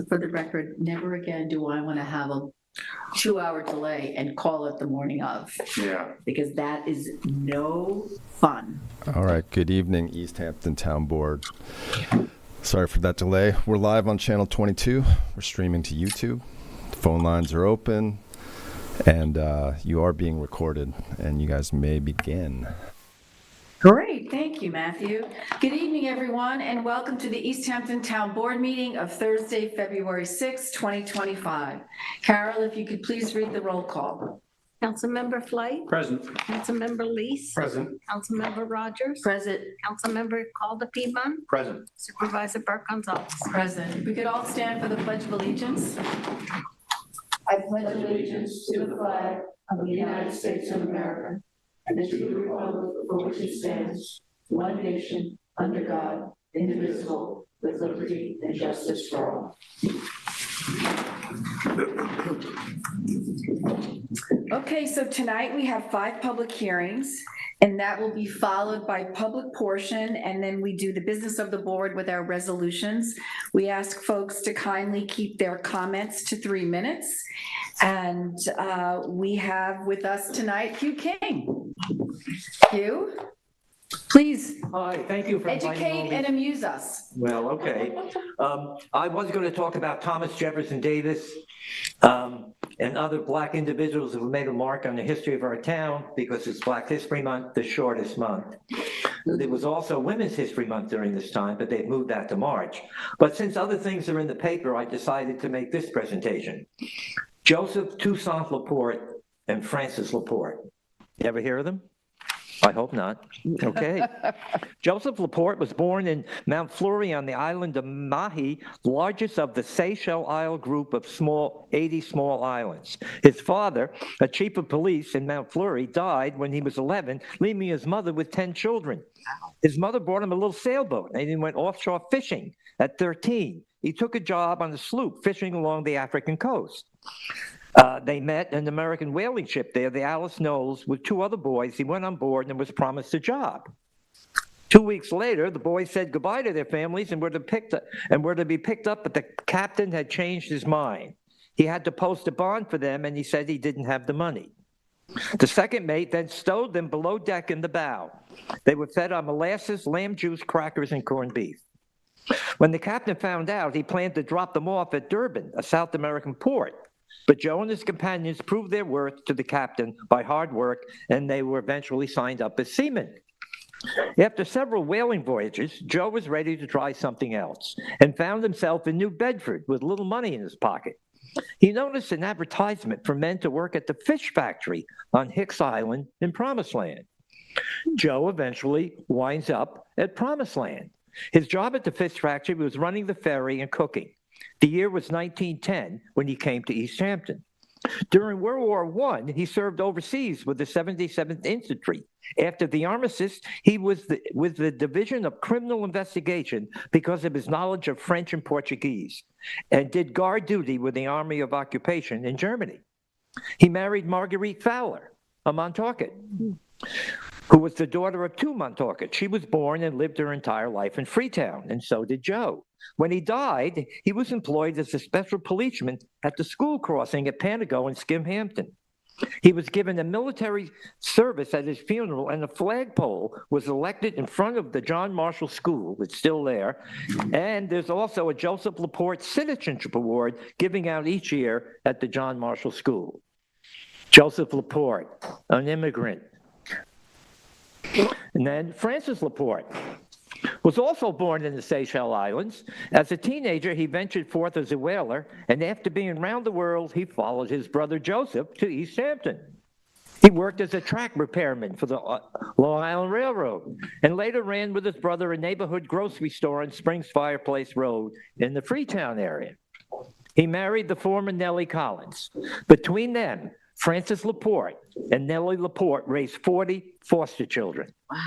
So for the record, never again do I want to have a 2-hour delay and call it the morning of. Yeah. Because that is no fun. All right. Good evening, East Hampton Town Board. Sorry for that delay. We're live on Channel 22. We're streaming to YouTube. The phone lines are open, and you are being recorded, and you guys may begin. Great, thank you, Matthew. Good evening, everyone, and welcome to the East Hampton Town Board meeting of Thursday, February 6, 2025. Carol, if you could please read the roll call. Councilmember Flight. Present. Councilmember Lease. Present. Councilmember Rogers. Present. Councilmember Calder-Piedmon. Present. Supervisor Burke Gonzalez. Present. If we could all stand for the Pledge of Allegiance. I pledge allegiance to the flag of the United States of America and to the republic for which it stands, one nation, under God, indivisible, with liberty and justice for all. Okay, so tonight we have 5 public hearings, and that will be followed by public portion, and then we do the business of the board with our resolutions. We ask folks to kindly keep their comments to 3 minutes, and we have with us tonight Hugh King. Hugh, please Hi, thank you for inviting educate me. and amuse us. Well, okay. I was going to talk about Thomas Jefferson Davis and other Black individuals who made a mark on the history of our town because it's Black History Month, the shortest month. There was also Women's History Month during this time, but they've moved that to March. But since other things are in the paper, I decided to make this presentation. Joseph Toussaint Laporte and Francis Laporte. You ever hear of them? I hope not. Okay. Joseph Laporte was born in Mount Fleury on the island of Mahi, largest of the Seychelles Isle group of 80 small islands. His father, a chief of police in Mount Fleury, died when he was 11, leaving his mother with 10 children. His mother bought him a little sailboat, and he went offshore fishing at 13. He took a job on a sloop fishing along the African coast. They met an American whaling ship there, the Alice Knowles, with 2 other boys. He went on board and was promised a job. 2 weeks later, the boys said goodbye to their families and were to be picked up, but the captain had changed his mind. He had to post a bond for them, and he said he didn't have the money. The second mate then stowed them below deck in the bow. They were fed on molasses, lamb juice, crackers, and corned beef. When the captain found out, he planned to drop them off at Durban, a South American port. But Joe and his companions proved their worth to the captain by hard work, and they were eventually signed up as seamen. After several whaling voyages, Joe was ready to try something else and found himself in New Bedford with little money in his pocket. He noticed an advertisement for men to work at the fish factory on Hicks Island in Promised Land. Joe eventually winds up at Promised Land. His job at the fish factory was running the ferry and cooking. The year was 1910 when he came to East Hampton. During World War I, he served overseas with the 77th Infantry. After the armistice, he was with the Division of Criminal Investigation because of his knowledge of French and Portuguese, and did guard duty with the Army of Occupation in Germany. He married Marguerite Fowler, a Montaukett, who was the daughter of 2 Montaukett. She was born and lived her entire life in Freetown, and so did Joe. When he died, he was employed as a special policeman at the school crossing at Panago in Skimhampton. He was given a military service at his funeral, and a flagpole was erected in front of the John Marshall School. It's still there. And there's also a Joseph Laporte Citizenship Award giving out each year at the John Marshall School. Joseph Laporte, an immigrant. And then Francis Laporte was also born in the Seychelles Islands. As a teenager, he ventured forth as a whaler, and after being around the world, he followed his brother Joseph to East Hampton. He worked as a track repairman for the Long Island Railroad, and later ran with his brother a neighborhood grocery store on Springs Fireplace Road in the Freetown area. He married the former Nellie Collins. Between them, Francis Laporte and Nellie Laporte raised 40 foster children. Wow.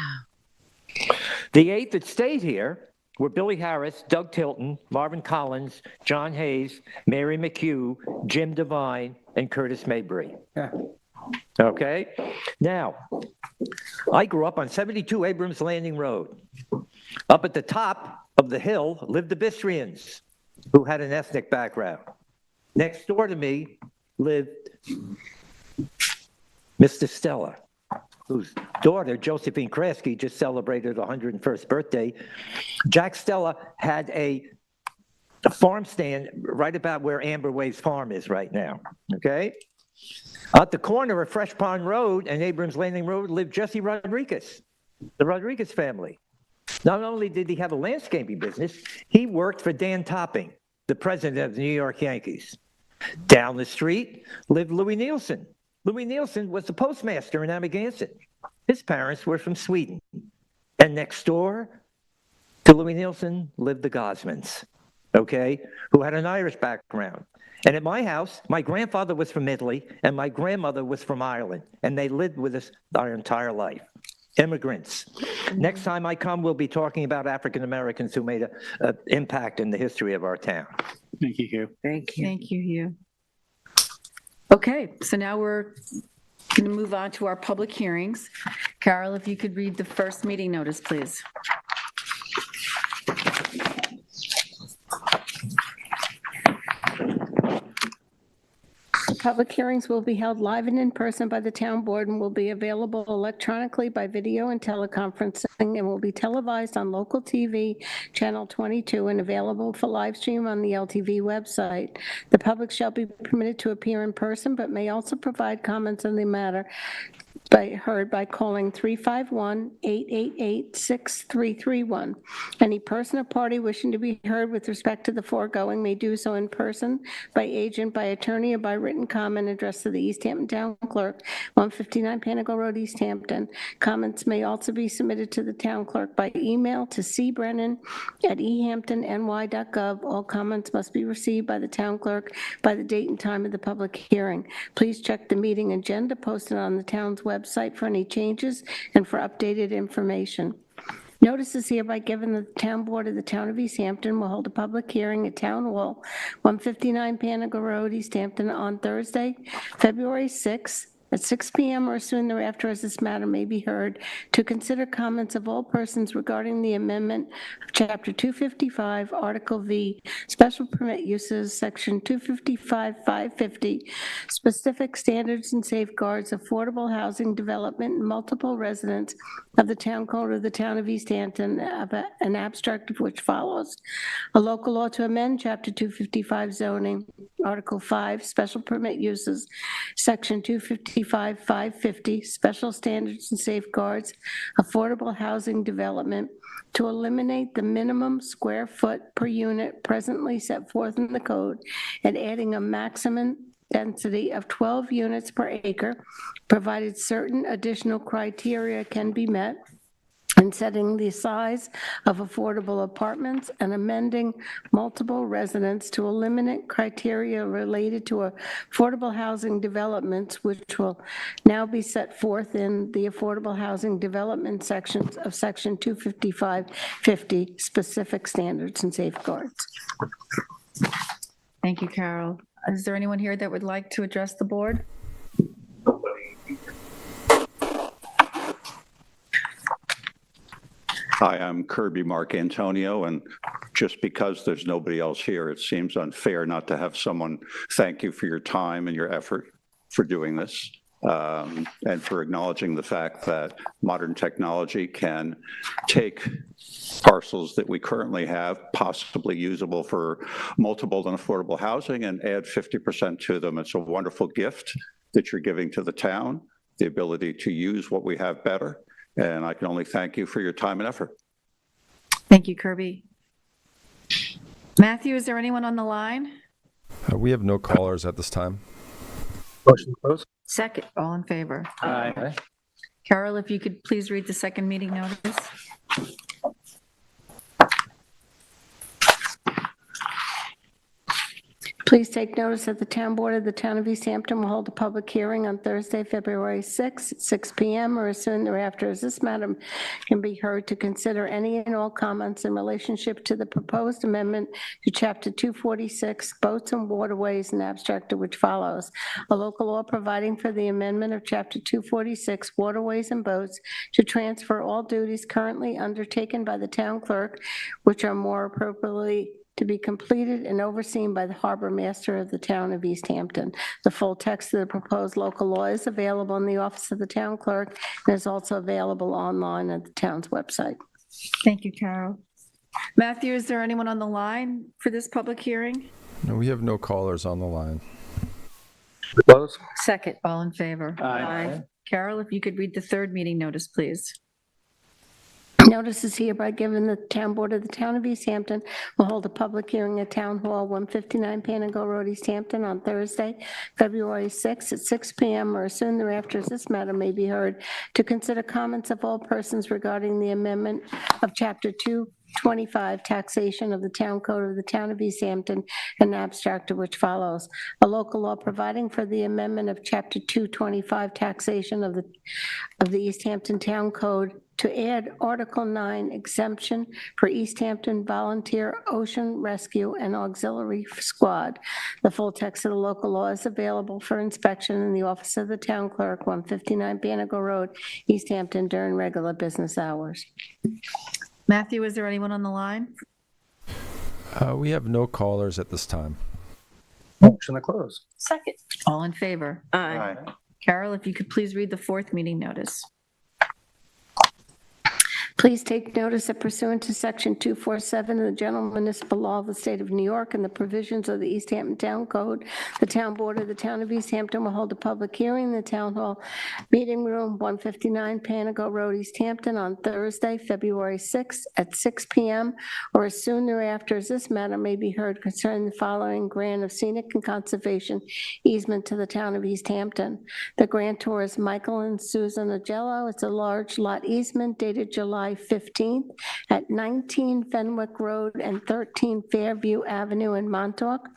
The 8 that stayed here were Billy Harris, Doug Tilton, Marvin Collins, John Hayes, Mary McHugh, Jim Devine, and Curtis Mabry. Yeah. Okay? Now, I grew up on 72 Abrams Landing Road. Up at the top of the hill lived the Bistrians. who had an ethnic background. Next door to me lived Mr. Stella, whose daughter, Josephine Kraske, just celebrated her 101st birthday. Jack Stella had a farm stand right about where Amber Way's farm is right now, okay? At the corner of Fresh Pond Road and Abrams Landing Road lived Jesse Rodriguez, the Rodriguez family. Not only did he have a landscaping business, he worked for Dan Topping, the president of the New York Yankees. Down the street lived Louis Nielsen. Louis Nielsen was the postmaster in Amagansett. His parents were from Sweden. And next door to Louis Nielsen lived the Gosmans, okay, who had an Irish background. And at my house, my grandfather was from Italy and my grandmother was from Ireland, and they lived with us our entire life. Immigrants. Next time I come, we'll be talking about African Americans who made an impact in the history of our town. Thank you, Hugh. Thank you. Thank you, Hugh. Okay, so now we're going to move on to our public hearings. Carol, if you could read the first meeting notice, please. Public hearings will be held live and in person by the town board and will be available electronically by video and teleconferencing and will be televised on local TV, Channel 22, and available for live stream on the LTV website. The public shall be permitted to appear in person, but may also provide comments on the matter heard by calling 351-888-6331. Any person or party wishing to be heard with respect to the foregoing may do so in person, by agent, by attorney, or by written comment addressed to the East Hampton Town Clerk, 159 Panago Road, East Hampton. Comments may also be submitted to the town clerk by email to cbrennan@ehamptonny.gov. All comments must be received by the town clerk by the date and time of the public hearing. Please check the meeting agenda posted on the town's website for any changes and for updated information. Notice is hereby given that the town board of the town of East Hampton will hold a public hearing at Town Hall, 159 Panago Road, East Hampton, on Thursday, February 6th, at 6 p.m. or soon thereafter, as this matter may be heard, to consider comments of all persons regarding the amendment of Chapter 255, Article V, Special Permit Uses, Section 255-550, Specific Standards and Safeguards, Affordable Housing Development, and Multiple Residents of the Town Code of the Town of East Hampton, an abstract of which follows. A local law to amend Chapter 255 zoning, Article 5, Special Permit Uses, Section 255-550, Special Standards and Safeguards, Affordable Housing Development, to eliminate the minimum square foot per unit presently set forth in the code and adding a maximum density of 12 units per acre, provided certain additional criteria can be met, and setting the size of affordable apartments and amending multiple residents to eliminate criteria related to affordable housing developments, which will now be set forth in the affordable housing development sections of Section 255-50, Specific Standards and Safeguards. Thank you, Carol. Is there anyone here that would like to address the board? Hi, I'm Kirby Mark Antonio, and just because there's nobody else here, it seems unfair not to have someone thank you for your time and your effort for doing this, and for acknowledging the fact that modern technology can take parcels that we currently have, possibly usable for multiple and affordable housing, and add 50% to them. It's a wonderful gift that you're giving to the town, the ability to use what we have better. And I can only thank you for your time and effort. Thank you, Kirby. Matthew, is there anyone on the line? We have no callers at this time. Motion closed. Second. All in favor? Aye. Carol, if you could please read the second meeting notice. Please take notice that the town board of the town of East Hampton will hold a public hearing on Thursday, February 6th, at 6 p.m. or as soon thereafter as this matter can be heard, to consider any and all comments in relationship to the proposed amendment to Chapter 246, Boats and Waterways, and abstract of which follows. A local law providing for the amendment of Chapter 246, Waterways and Boats, to transfer all duties currently undertaken by the town clerk, which are more appropriately to be completed and overseen by the harbor master of the town of East Hampton. The full text of the proposed local law is available in the office of the town clerk and is also available online at the town's website. Thank you, Carol. Matthew, is there anyone on the line for this public hearing? No, we have no callers on the line. Close. Second. All in favor? Aye. Carol, if you could read the third meeting notice, please. Notice is hereby given the town board of the town of East Hampton will hold a public hearing at Town Hall, 159 Panago Road, East Hampton, on Thursday, February 6th at 6 PM or as soon thereafter as this matter may be heard, to consider comments of all persons regarding the amendment of Chapter 225, taxation of the town code of the town of East Hampton, an abstract of which follows. A local law providing for the amendment of Chapter 225, taxation of the East Hampton Town Code to add Article 9 exemption for East Hampton Volunteer Ocean Rescue and Auxiliary Squad. The full text of the local law is available for inspection in the office of the town clerk, 159 Panago Road, East Hampton, during regular business hours. Matthew, is there anyone on the line? We have no callers at this time. Motion to close. Second. All in favor? Aye. Carol, if you could please read the fourth meeting notice. Please take notice that pursuant to Section 247 of the General Municipal Law of the State of New York and the provisions of the East Hampton Town Code, the Town Board of the Town of East Hampton will hold a public hearing in the Town Hall Meeting Room, 159 Panago Road, East Hampton, on Thursday, February 6th at 6 PM or as soon thereafter as this matter may be heard concerning the following grant of scenic and conservation easement to the Town of East Hampton. The grantor is Michael and Susan Agello. It's a large lot easement dated July 15th at 19 Fenwick Road and 13 Fairview Avenue in Montauk,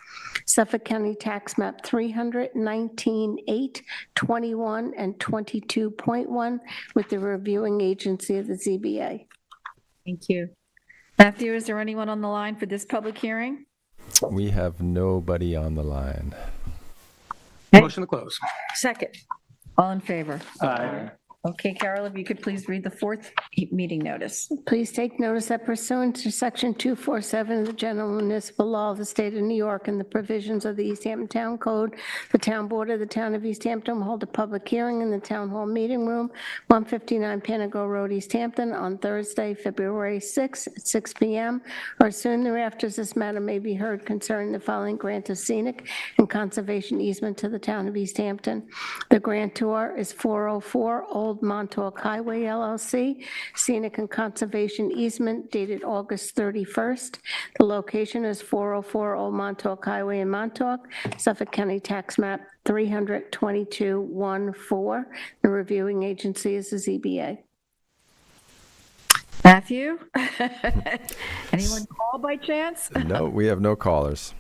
Suffolk County Tax Map 319-8, 21, and 22.1 with the reviewing agency of the ZBA. Thank you. Matthew, is there anyone on the line for this public hearing? We have nobody on the line. Motion to close. Second. All in favor? Aye. Okay, Carol, if you could please read the fourth meeting notice. Please take notice that pursuant to Section 247 of the General Municipal Law of the State of New York and the provisions of the East Hampton Town Code, the Town Board of the Town of East Hampton will hold a public hearing in the Town Hall Meeting Room, 159 Panago Road, East Hampton, on Thursday, February 6th at 6 PM or soon thereafter as this matter may be heard concerning the following grant of scenic and conservation easement to the Town of East Hampton. The grantor is 404 Old Montauk Highway LLC, scenic and conservation easement dated August 31st. The location is 404 Old Montauk Highway in Montauk, Suffolk County Tax Map 322-14. The reviewing agency is the ZBA. Matthew? Anyone call by chance? No, we have no callers.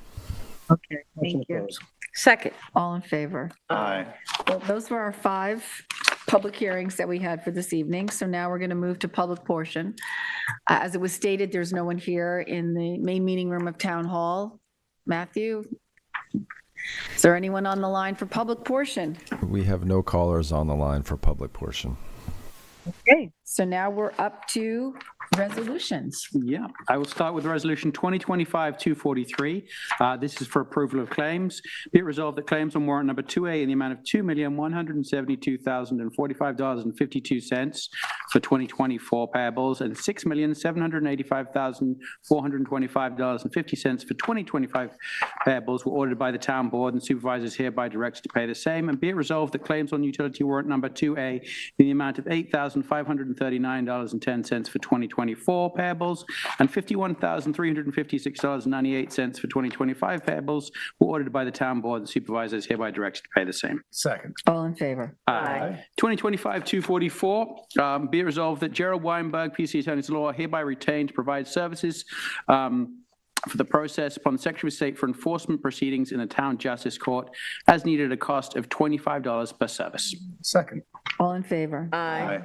Okay, Motion thank to you. close. Second. All in favor? Aye. Well, those were our 5 public hearings that we had for this evening. So now we're going to move to public portion. As it was stated, there's no one here in the main meeting room of Town Hall. Matthew? Is there anyone on the line for public portion? We have no callers on the line for public portion. Okay. So now we're up to resolutions. Yeah, I will start with Resolution 2025-243. This is for approval of claims. Be it resolved that claims on warrant number 2A in the amount of $2,172,045.52 for 2024 payables and $6,785,425.50 for 2025 payables were ordered by the town board and supervisors hereby directed to pay the same. And be it resolved that claims on utility warrant number 2A in the amount of $8,539.10 for 2024 payables and $51,356.98 for 2025 payables were ordered by the town board and supervisors hereby directed to pay the same. Second. All in favor? Aye. 2025-244, be it resolved that Gerald Weinberg, PC Attorney's Law, hereby retained to provide services for the process upon the Secretary of State for enforcement proceedings in the Town Justice Court as needed at a cost of $25 per service. Second. All in favor? Aye.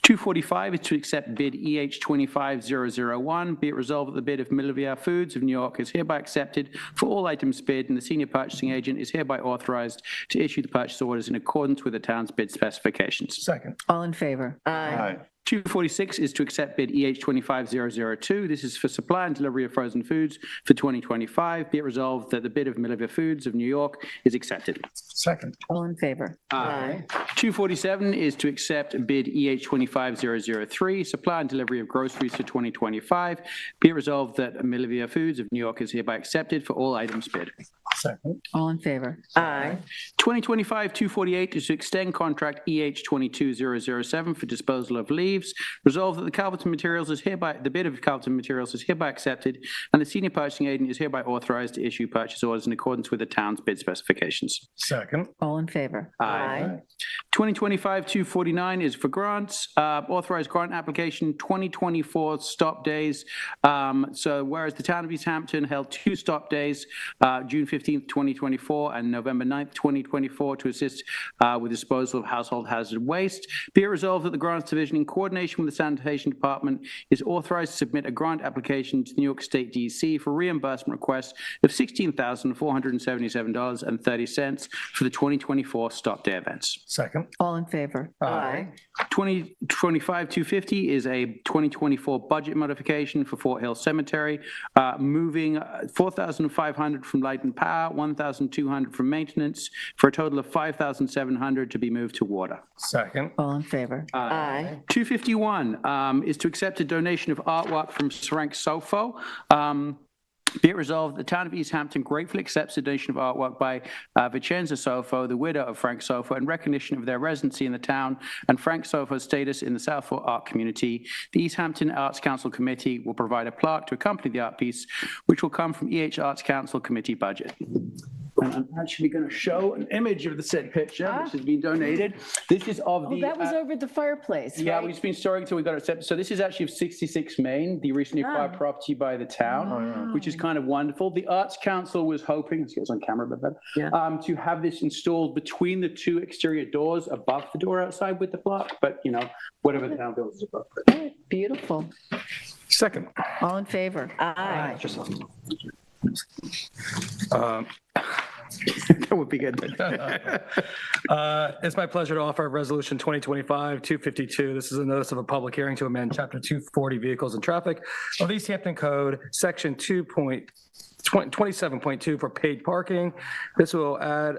245 is to accept bid EH 25001. Be it resolved that the bid of Milvier Foods of New York is hereby accepted for all items bid, and the senior purchasing agent is hereby authorized to issue the purchase orders in accordance with the town's bid specifications. Second. All in favor? Aye. 246 is to accept bid EH25002. This is for supply and delivery of frozen foods for 2025. Be it resolved that the bid of Millivre Foods of New York is accepted. Second. All in favor? Aye. 247 is to accept bid EH25003, supply and delivery of groceries for 2025. Be it resolved that Millivre Foods of New York is hereby accepted for all items bid. Second. All in favor? Aye. 2025-248 is to extend contract EH22007 for disposal of leaves. Resolved that the bid of Calverton Materials is hereby accepted, and the senior purchasing agent is hereby authorized to issue purchase orders in accordance with the town's bid specifications. Second. All in favor? Aye. 2025-249 is for grants. Authorized grant application 2024 stop days. So whereas the town of East Hampton held 2 stop days, June 15th, 2024 and November 9th, 2024 to assist with disposal of household hazard waste. Be it resolved that the Grants Division, in coordination with the Sanitation Department, is authorized to submit a grant application to the New York State DEC for reimbursement request of $16,477.30 for the 2024 stop day events. Second. All in favor? Aye. 2025-250 is a 2024 budget modification for Fort Hill Cemetery, moving $4,500 from light and power, $1,200 from maintenance, for a total of $5,700 to be moved to water. Second. All in favor? Aye. 251 is to accept a donation of artwork from Frank Sofo. Be it resolved, the town of East Hampton gratefully accepts a donation of artwork by Vincenza Sofo, the widow of Frank Sofo, in recognition of their residency in the town and Frank Sofo's status in the South Fork art community. The East Hampton Arts Council Committee will provide a plaque to accompany the art piece, which will come from EH Arts Council Committee budget. And I'm actually going to show an image of the said picture, which has been donated. This is of the... Oh, that was over at the fireplace, Yeah, right? we've been storing until we got it accepted. So this is actually of 66 Main, the recently acquired property by the town, which is kind of wonderful. The Arts Council was hoping, let's get this on camera a bit better, to have this installed between the 2 exterior doors above the door outside with the plaque, but whatever the town builds is appropriate. Beautiful. Second. All in favor? Aye. That would be good. It's my pleasure to offer Resolution 2025-252. This is a notice of a public hearing to amend Chapter 240 Vehicles and Traffic of East Hampton Code, Section 2.27.2 for paid parking. This will add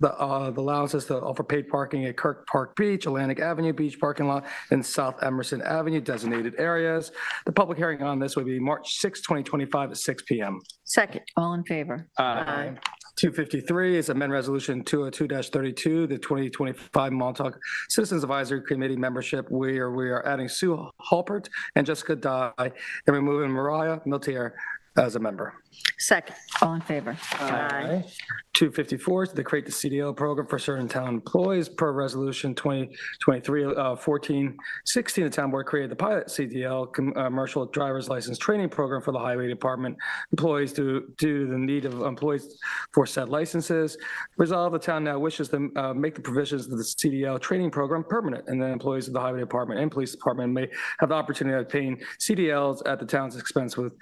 the allowances to offer paid parking at Kirk Park Beach, Atlantic Avenue Beach parking lot, and South Emerson Avenue designated areas. The public hearing on this will be March 6, 2025 at 6 p.m. Second. All in favor? Aye. 253 is amend Resolution 202-32, the 2025 Montauk Citizens Advisory Committee membership, where we are adding Sue Halpert and Jessica Dye and removing Mariah Miltier as a member. Second. All in favor? Aye. 254 is to create the CDL program for certain town employees per Resolution 2023-1416. The town board created the pilot CDL commercial driver's license training program for the highway department employees due to the need of employees for said licenses. Resolve, the town now wishes to make the provisions of the CDL training program permanent, and then employees of the highway department and police department may have the opportunity to obtain CDLs at the town's expense with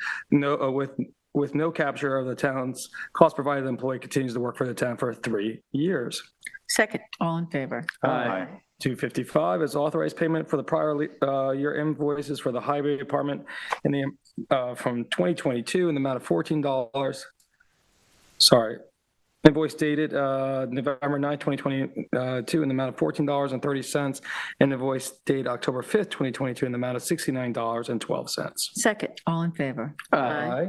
no capture of the town's cost, provided the employee continues to work for the town for 3 years. Second. All in favor? Aye. 255 is authorized payment for the prior year invoices for the highway department in the from 2022 in the amount of $14. Sorry. Invoice dated November 9, 2022 in the amount of $14.30, and invoice dated October 5th, 2022 in the amount of $69.12. Second. All in favor? Aye.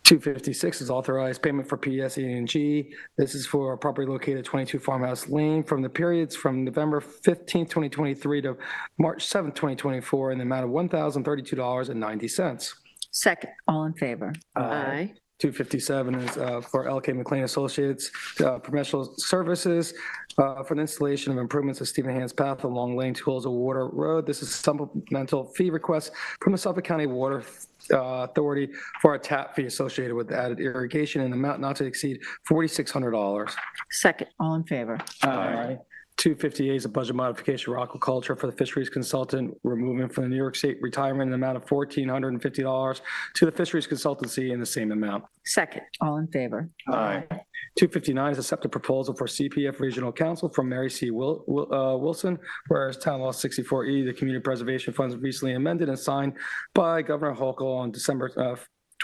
256 is authorized payment for PSE&G. This is for a property located at 22 Farmhouse Lane from the periods from November 15th, 2023 to March 7th, 2024 in the amount of $1,032.90. Second. All in favor? Aye. 257 is for LK McLean Associates Professional Services for the installation of improvements to Stephen Hans Path along Lane Tools of Water Road. This is a supplemental fee request from the Suffolk County Water Authority for a tap fee associated with added irrigation in an amount not to exceed $4,600. Second. All in favor? Aye. 258 is a budget modification for aquaculture for the fisheries consultant, removing from the New York State retirement an amount of $1,450 to the fisheries consultancy in the same amount. Second. All in favor? Aye. 259 is accept a proposal for CPF Regional Counsel from Mary C. Wilson, whereas Town Law 64E, the Community Preservation Funds recently amended and signed by Governor Hochul on December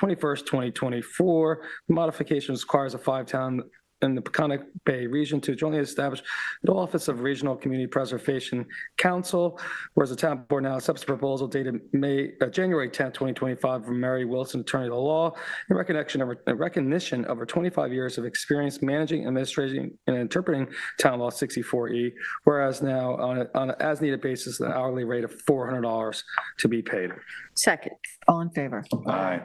21st, 2024. The modification requires a 5-town in the Peconic Bay region to jointly establish the Office of Regional Community Preservation Council, whereas the town board now accepts the proposal dated January 10th, 2025 from Mary Wilson, attorney of the law, in recognition of her 25 years of experience managing, administrating, and interpreting Town Law 64E, whereas now on an as-needed basis, an hourly rate of $400 to be paid. Second. All in favor? Aye.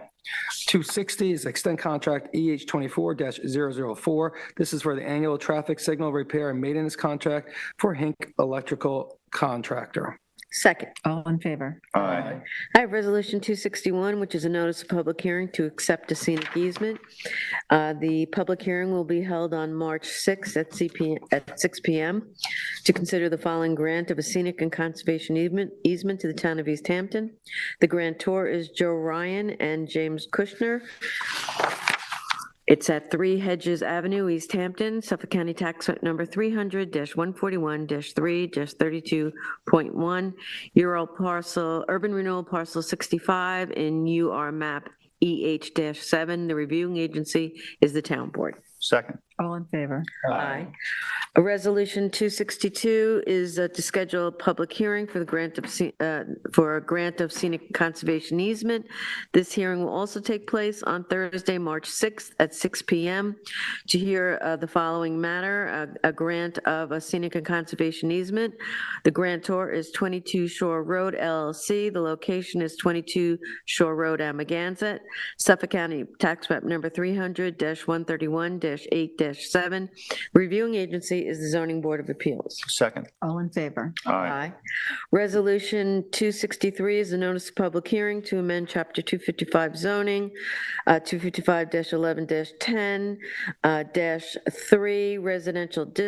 260 is extend contract EH 24-004. This is for the annual traffic signal repair and maintenance contract for Hink Electrical Contractor. Second. All in favor? Aye. I have Resolution 261, which is a notice of public hearing to accept a scenic easement. The public hearing will be held on March 6th at 6 p.m. to consider the following grant of a scenic and conservation easement to the town of East Hampton. The grantor is Joe Ryan and James Kushner. It's at 3 Hedges Avenue, East Hampton, Suffolk County Tax Map Number 300-141-3-32.1, Urban Renewal Parcel 65 in UR Map EH-7. The reviewing agency is the town board. Second. All in favor? Aye. A Resolution 262 is to schedule a public hearing for the grant of, for a grant of scenic conservation easement. This hearing will also take place on Thursday, March 6th at 6 p.m. to hear the following matter, a grant of a scenic and conservation easement. The grantor is 22 Shore Road LLC. The location is 22 Shore Road, Amagansett, Suffolk County Tax Map Number 300-131-8-7. Reviewing agency is the Zoning Board of Appeals. Second. All in favor? Aye. Resolution 263 is a notice of public hearing to amend Chapter 255 zoning, 255-11-10, -3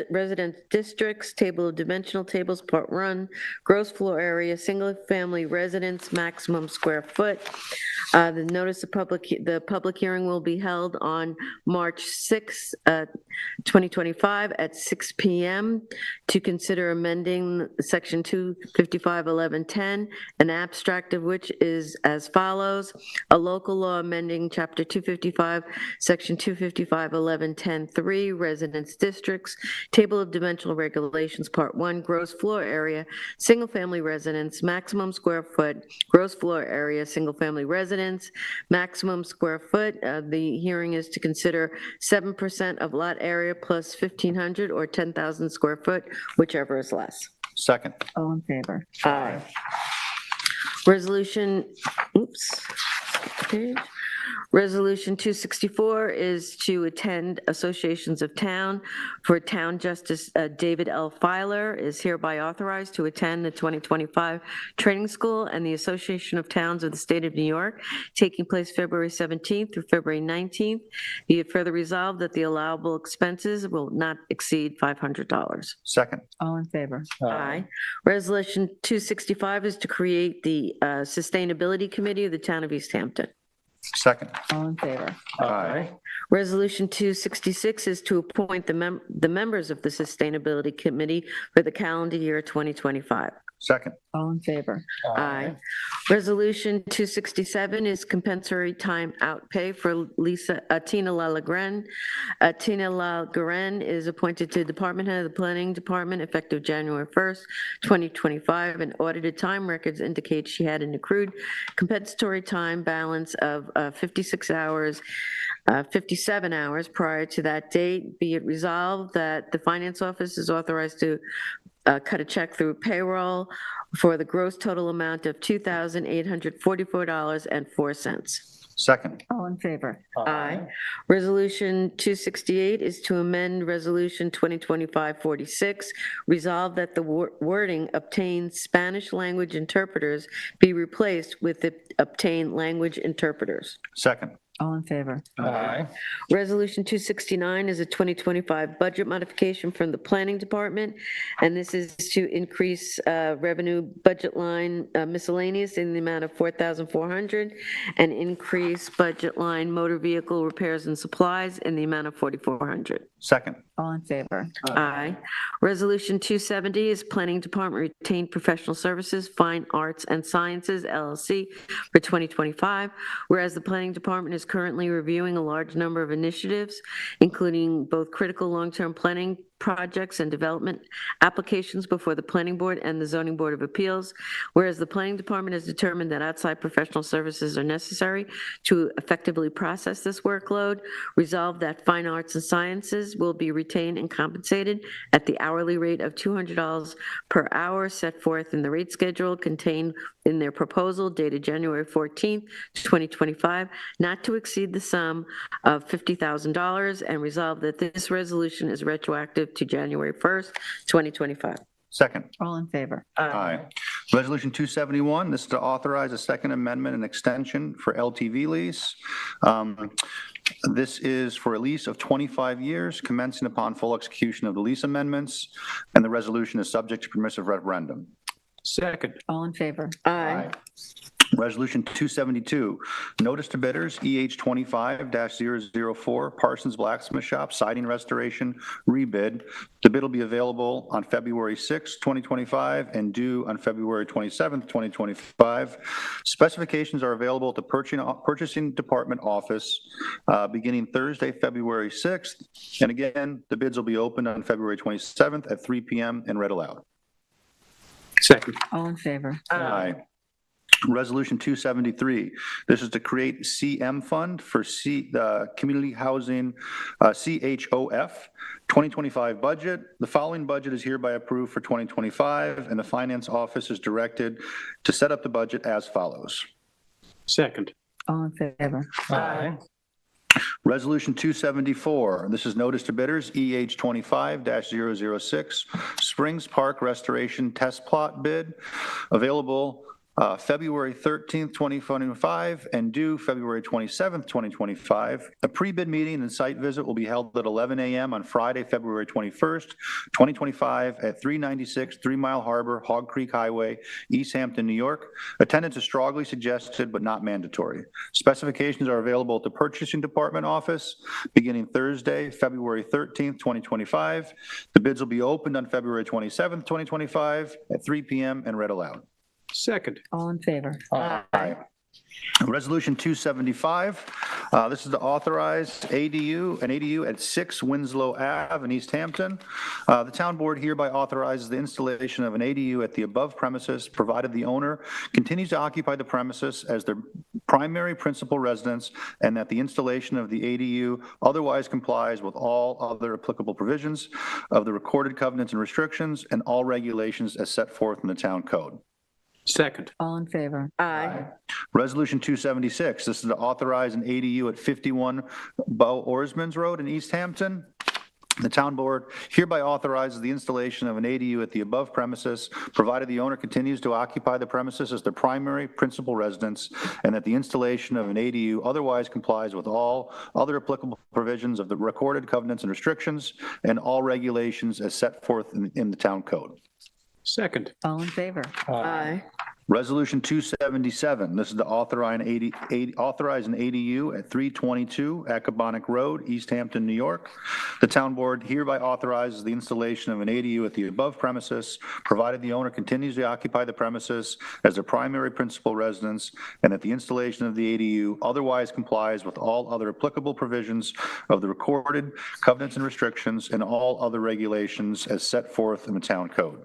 residence districts, table of dimensional tables, Part 1, gross floor area, single-family residence, maximum square foot. The notice of the public hearing will be held on March 6th, 2025 at 6 p.m. to consider amending Section 255-11-10, an abstract of which is as follows: a local law amending Chapter 255, Section 255-11-10-3, residence districts, table of dimensional regulations, Part 1, gross floor area, single-family residence, maximum square foot, gross floor area, single-family residence, maximum square foot. The hearing is to consider 7% of lot area plus 1,500 or 10,000 square foot, whichever is less. Second. All in favor? Aye. Resolution, page. Resolution 264 is to attend Associations of Town for Town Justice David L. Filer is hereby authorized to attend the 2025 training school and the Association of Towns of the State of New York, taking place February 17th through February 19th. Be it further resolved that the allowable expenses will not exceed $500. Second. All in favor? Aye. Resolution 265 is to create the Sustainability Committee of the Town of East Hampton. Second. All in favor? Aye. Resolution 266 is to appoint the members of the Sustainability Committee for the calendar year 2025. Second. All in favor? Aye. Resolution 267 is compensatory time out pay for Tina Lalagren. Tina Lalagren is appointed to Department Head of the Planning Department effective January 1st, 2025, and audited time records indicate she had an accrued compensatory time balance of 57 hours prior to that date. Be it resolved that the Finance Office is authorized to cut a check through payroll for the gross total amount of $2,844.04. Second. All in favor? Aye. Resolution 268 is to amend Resolution 2025-46, resolve that the wording "obtain Spanish language interpreters" be replaced with the "obtain language interpreters." Second. All in favor? Aye. Resolution 269 is a 2025 budget modification from the Planning Department, and this is to increase revenue budget line miscellaneous in the amount of $4,400 and increase budget line motor vehicle repairs and supplies in the amount of $4,400. Second. All in favor? Aye. Resolution 270 is Planning Department Retained Professional Services, Fine Arts and Sciences LLC for 2025, whereas the Planning Department is currently reviewing a large number of initiatives, including both critical long-term planning projects and development applications before the Planning Board and the Zoning Board of Appeals, whereas the Planning Department has determined that outside professional services are necessary to effectively process this workload, resolved that Fine Arts and Sciences will be retained and compensated at the hourly rate of $200 per hour set forth in the rate schedule contained in their proposal dated January 14th, 2025, not to exceed the sum of $50,000, and resolve that this resolution is retroactive to January 1st, 2025. Second. All in favor? Aye. Resolution 271, this is to authorize a second amendment and extension for LTV lease. This is for a lease of 25 years, commencing upon full execution of the lease amendments, and the resolution is subject to permissive referendum. Second. All in favor? Aye. Resolution 272, notice to bidders, EH 25-004, Parsons Blacksmith Shop, siding restoration, rebid. The bid will be available on February 6, 2025, and due on February 27, 2025. Specifications are available at the purchasing department office beginning Thursday, February 6th. And again, the bids will be opened on February 27th at 3 p.m. and read aloud. Second. All in favor? Aye. Resolution 273, this is to create CM Fund for Community Housing, CHOF, 2025 budget. The following budget is hereby approved for 2025, and the Finance Office is directed to set up the budget as follows. Second. All in favor? Aye. Resolution 274, this is notice to bidders, EH 25-006, Springs Park Restoration Test Plot bid, available February 13th, 2025, and due February 27th, 2025. A pre-bid meeting and site visit will be held at 11 a.m. on Friday, February 21st, 2025, at 396 3 Mile Harbor, Hog Creek Highway, East Hampton, New York. Attendance is strongly suggested but not mandatory. Specifications are available at the Purchasing Department office beginning Thursday, February 13th, 2025. The bids will be opened on February 27th, 2025, at 3 p.m. and read aloud. Second. All in favor? Aye. Resolution 275, this is to authorize an ADU at 6 Winslow Ave in East Hampton. The town board hereby authorizes the installation of an ADU at the above premises, provided the owner continues to occupy the premises as their primary principal residence, and that the installation of the ADU otherwise complies with all other applicable provisions of the recorded covenants and restrictions and all regulations as set forth in the town code. Second. All in favor? Aye. Resolution 276, this is to authorize an ADU at 51 Bo Orsman's Road in East Hampton. The town board hereby authorizes the installation of an ADU at the above premises, provided the owner continues to occupy the premises as their primary principal residence, and that the installation of an ADU otherwise complies with all other applicable provisions of the recorded covenants and restrictions and all regulations as set forth in the town code. Second. All in favor? Aye. Resolution 277, this is to authorize an ADU at 322 Accabonac Road, East Hampton, New York. The town board hereby authorizes the installation of an ADU at the above premises, provided the owner continues to occupy the premises as their primary principal residence, and that the installation of the ADU otherwise complies with all other applicable provisions of the recorded covenants and restrictions and all other regulations as set forth in the town code.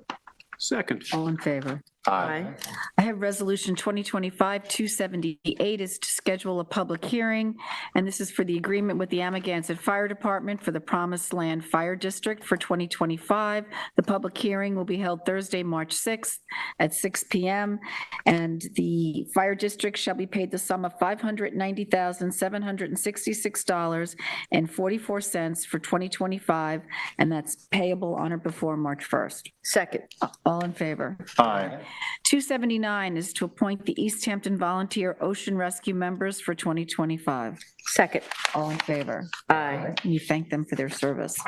Second. All in favor? Aye. I have Resolution 2025-278 is to schedule a public hearing, and this is for the agreement with the Amagansett Fire Department for the Promised Land Fire District for 2025. The public hearing will be held Thursday, March 6th at 6 p.m., and the fire district shall be paid the sum of $590,766.44 for 2025, and that's payable on or before March 1st. Second. All in favor? Aye. 279 is to appoint the East Hampton Volunteer Ocean Rescue members for 2025. Second. All in favor? Aye. You thank them for their service.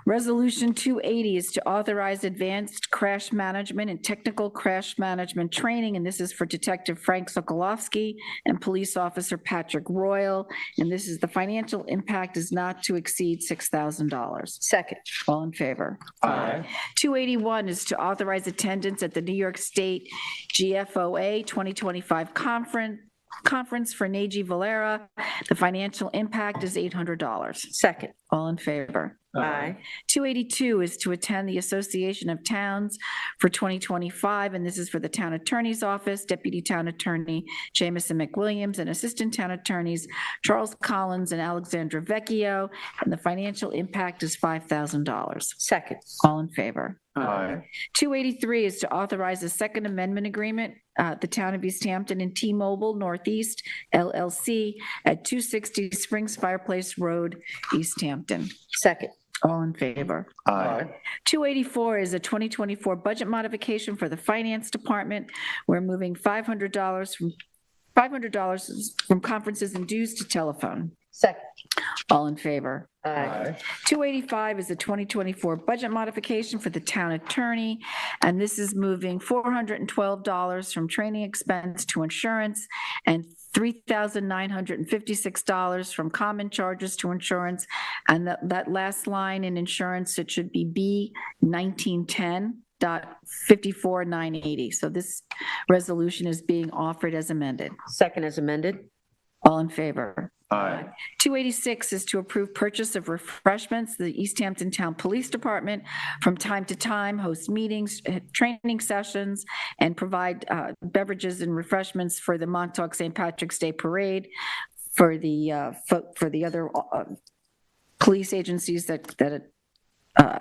Resolution 280 is to authorize advanced crash management and technical crash management training, and this is for Detective Frank Sokolowski and Police Officer Patrick Royal, and this is the financial impact is not to exceed $6,000. Second. All in favor? Aye. 281 is to authorize attendance at the New York State GFOA 2025 conference for Neji Valera. The financial impact is $800. Second. All in favor? Aye. 282 is to attend the Association of Towns for 2025, and this is for the Town Attorney's Office, Deputy Town Attorney Jamison McWilliams, and Assistant Town Attorneys Charles Collins and Alexandra Vecchio, and the financial impact is $5,000. Second. All in favor? Aye. 283 is to authorize a Second Amendment agreement, the Town of East Hampton and T-Mobile Northeast LLC at 260 Springs Fireplace Road, East Hampton. Second. All in favor? Aye. 284 is a 2024 budget modification for the Finance Department. We're moving $500 from conferences and dues to telephone. Second. All in favor? Aye. 285 is a 2024 budget modification for the town attorney, and this is moving $412 from training expense to insurance and $3,956 from common charges to insurance. And that last line in insurance, it should be B 1910.54980. So this resolution is being offered as amended. Second as amended. All in favor? Aye. 286 is to approve purchase of refreshments. The East Hampton Town Police Department from time to time hosts meetings, training sessions, and provide beverages and refreshments for the Montauk St. Patrick's Day Parade for the other police agencies that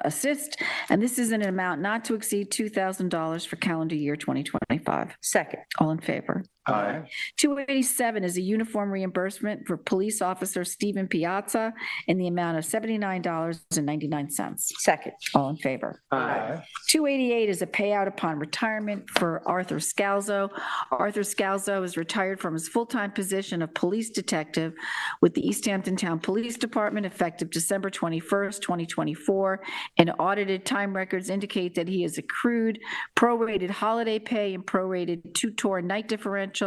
assist. And this is an amount not to exceed $2,000 for calendar year 2025. Second. All in favor? Aye. 287 is a uniform reimbursement for Police Officer Stephen Piazza in the amount of $79.99. Second. All in favor? Aye. 288 is a payout upon retirement for Arthur Scalzo. Arthur Scalzo is retired from his full-time position of police detective with the East Hampton Town Police Department effective December 21st, 2024. And audited time records indicate that he has accrued prorated holiday pay and prorated two-tour night differential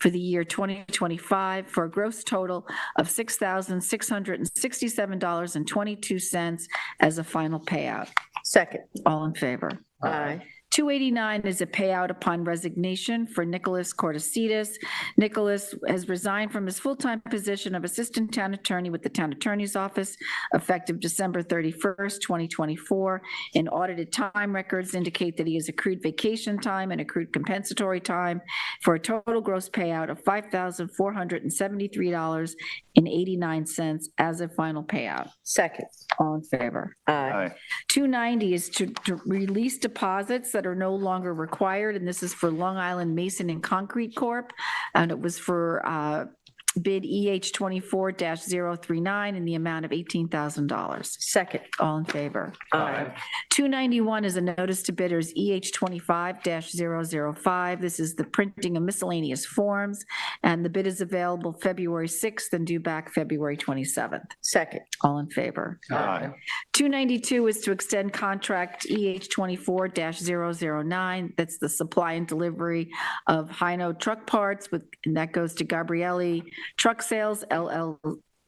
for the year 2025 for a gross total of $6,667.22 as a final payout. Second. All in favor? Aye. 289 is a payout upon resignation for Nicholas Cortesidas. Nicholas has resigned from his full-time position of Assistant Town Attorney with the Town Attorney's Office effective December 31st, 2024. And audited time records indicate that he has accrued vacation time and accrued compensatory time for a total gross payout of $5,473.89 as a final payout. Second. All in favor? Aye. 290 is to release deposits that are no longer required, and this is for Long Island Mason and Concrete Corp. And it was for bid EH 24-039 in the amount of $18,000. Second. All in favor? Aye. 291 is a notice to bidders EH 25-005. This is the printing of miscellaneous forms, and the bid is available February 6th and due back February 27th. Second. All in favor? Aye. 292 is to extend contract EH 24-009. That's the supply and delivery of Hino truck parts and that goes to Gabrielli Truck Sales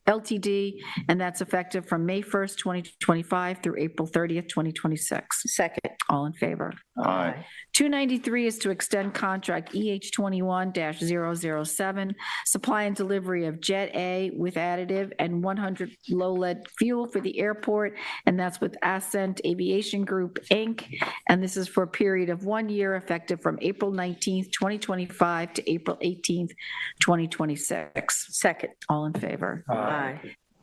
LTD, and that's effective from May 1st, 2025 through April 30th, 2026. Second. All in favor? Aye. 293 is to extend contract EH 21-007, supply and delivery of Jet A with additive and 100 low lead fuel for the airport, and that's with Ascent Aviation Group, Inc., and this is for a period of 1 year effective from April 19th, 2025 to April 18th, 2026. Second. All in favor? Aye.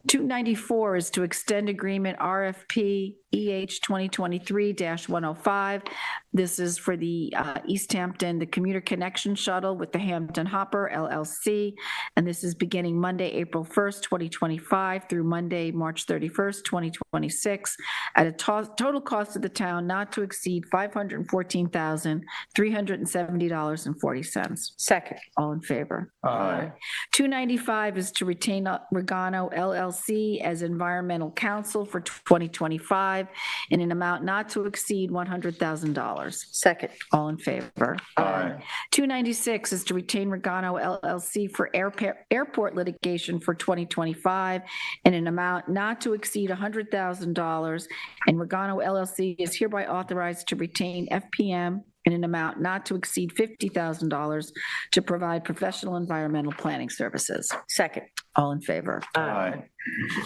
294 is to extend agreement RFP EH 2023-105. This is for the East Hampton, the Commuter Connection Shuttle with the Hampton Hopper LLC. And this is beginning Monday, April 1st, 2025 through Monday, March 31st, 2026 at a total cost of the town not to exceed $514,370.40. Second. All in favor? Aye. 295 is to retain Regano LLC as environmental counsel for 2025. 2025 in an amount not to exceed $100,000. Second. All in favor? Aye. 296 is to retain Regano LLC for airport litigation for 2025 in an amount not to exceed $100,000, and Regano LLC is hereby authorized to retain FPM in an amount not to exceed $50,000 to provide professional environmental planning services. Second. All in favor? Aye.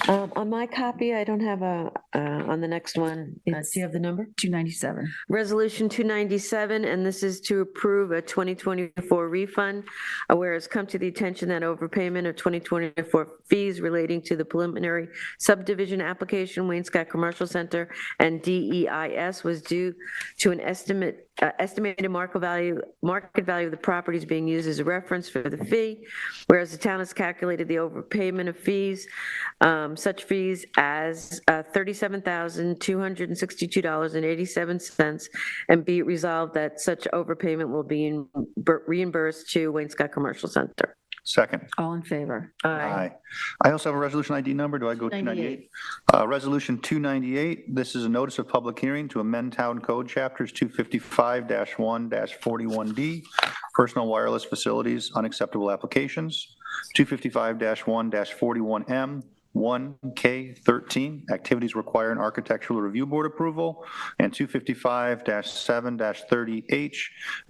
On my copy, I don't have on the next one, do you have the number? 297. Resolution 297, and this is to approve a 2024 refund. Whereas come to the attention that overpayment of 2024 fees relating to the preliminary subdivision application, Wayne Scott Commercial Center and DEIS was due to an estimated market value of the properties being used as a reference for the fee. Whereas the town has calculated the overpayment of fees, such fees as $37,262.87, and be it resolved that such overpayment will be reimbursed to Wayne Scott Commercial Center. Second. All in favor? Aye. I also have a resolution ID number. Do I go 298? Resolution 298, this is a notice of public hearing to amend Town Code Chapters 255-1-41D, personal wireless facilities, unacceptable applications, 255-1-41M, 1K13, activities require an architectural review board approval, and 255-7-30H,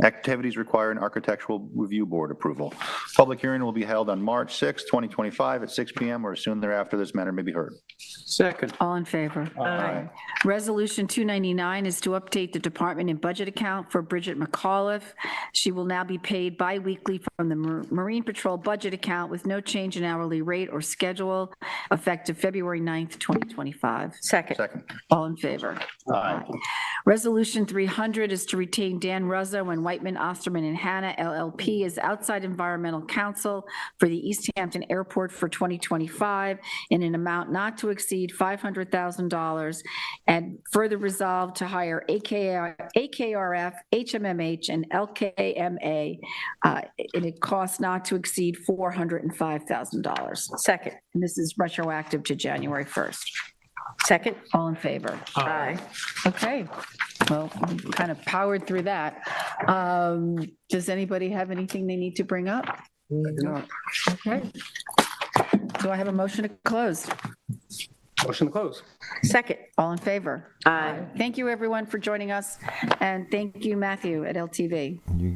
activities require an architectural review board approval. Public hearing will be held on March 6, 2025 at 6 PM or as soon thereafter this matter may be heard. Second. All in favor? Aye. Resolution 299 is to update the department and budget account for Bridget McAuliffe. She will now be paid bi-weekly from the Marine Patrol budget account with no change in hourly rate or schedule, effective February 9th, 2025. Second. Second. All in favor? Aye. Resolution 300 is to retain Dan Ruzzo and Whiteman, Osterman, and Hannah LLP as outside environmental counsel for the East Hampton Airport for 2025 in an amount not to exceed $500,000, and further resolved to hire AKRF, HMMH, and LKMA in a cost not to exceed $405,000. Second. And this is retroactive to January 1st. Second. All in favor? Aye. Okay, well, we kind of powered through that. Does anybody have anything they need to bring up? No. Okay. Do I have a motion to close? Motion to close. Second. All in favor? Aye. Thank you, everyone, for joining us, and thank you, Matthew, at LTV. You